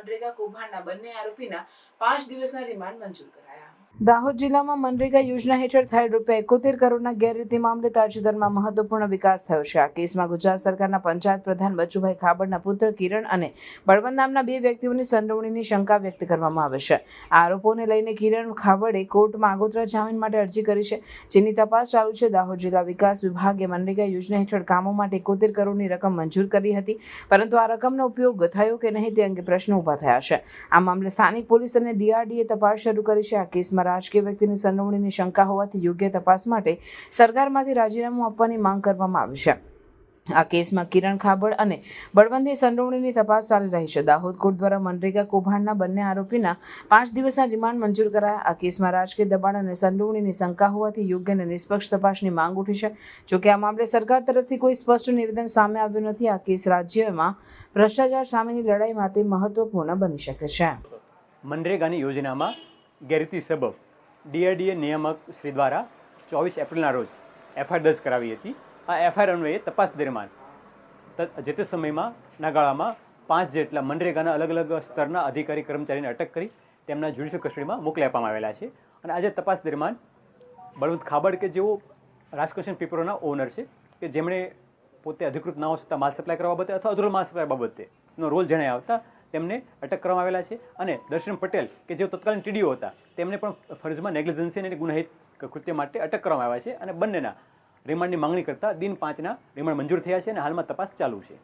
મનરેગા કૌભાંડના બંને આરોપીના 5 દિવસના રિમાન્ડ મંજૂર કરાયા. દાહોદ જિલ્લામાં મનરેગા યોજના હેઠળ થયેલ ₹71 કરોડના ગેરરીતિ મામલે તાજેતરમાં મહત્વપૂર્ણ વિકાસ થયો છે. આ કેસમાં ગુજરાત સરકારના પંચાયત પ્રધાન બચુભાઈ ખાબડના પુત્ર કિરણ અને બળવંત નામના 2 વ્યક્તિઓની સંડોવણીની શંકા વ્યક્ત કરવામાં આવે છે. આ આરોપોને લઈને કિરણ ખાબડે કોર્ટમાં આગોતરા જામીન માટે અરજી કરી છે, જેની તપાસ ચાલુ છે. દાહોદ જિલ્લા વિકાસ વિભાગે મનરેગા યોજના હેઠળ કામો માટે 71 કરોડની રકમ મંજૂર કરી હતી, પરંતુ આ રકમનો ઉપયોગ થયો કે નહીં તે અંગે પ્રશ્નો ઊભા થયા છે. આ મામલે સ્થાનિક પોલીસ અને DRDએ તપાસ શરૂ કરી છે. આ કેસમાં રાજકીય વ્યક્તિની સંડોવણીની શંકા હોવાથી યોગ્ય તપાસ માટે સરકારમાંથી રાજીનામું આપવાની માંગ કરવામાં આવી છે. આ કેસમાં કિરણ ખાબડ અને બળવંતની સંડોવણીની તપાસ ચાલી રહી છે. દાહોદ કોર્ટ દ્વારા મનરેગા કૌભાંડના બંને આરોપીના 5 દિવસના રિમાન્ડ મંજૂર કરાયા. આ કેસમાં રાજકીય દબાણ અને સંડોવણીની શંકા હોવાથી યોગ્ય અને નિષ્પક્ષ તપાસની માંગ ઉઠી છે. જોકે આ મામલે સરકાર તરફથી કોઈ સ્પષ્ટ નિવેદન સામે આવ્યું નથી. આ કેસ રાજ્યમાં ભ્રષ્ટાચાર સામેની લડાઈ માટે મહત્વપૂર્ણ બની શકે છે. મનરેગાની યોજનામાં ગેરરીતિ સબબ DRDA નિયામક શ્રી દ્વારા 24 એપ્રિલના રોજ FIR દર્જ કરાવી હતી. આ FIR અન્વયે તપાસ દરમિયાન જે તે સમયમાં નાગાળામાં 5 જેટલા મનરેગાના અલગ અલગ સ્તરના અધિકારી કર્મચારીને અટક કરી તેમના જ્યુડિશિયલ કસ્ટડીમાં મોકલી આપવામાં આવેલા છે. અને આજે તપાસ દરમિયાન બળવંત ખાબડ કે જેઓ રાજકૃષ્ણ પેપરોના ઓનર છે, કે જેમણે પોતે અધિકૃત ના હોવા છતાં માલ સપ્લાય કરવા બાબતે અથવા અધૂરો માલ સપ્લાય બાબતે નો રોલ જણાઈ આવતા તેમને અટક કરવામાં આવેલા છે. અને દર્શન પટેલ કે જેઓ તત્કાલીન TDO હતા તેમને પણ ફરજમાં નેગ્લિજન્સી અને ગુનાહિત કૃત્ય માટે અટક કરવામાં આવ્યા છે. અને બંનેના રિમાન્ડની માંગણી કરતા દિન 5ના રિમાન્ડ મંજૂર થયા છે અને હાલમાં તપાસ ચાલુ છે.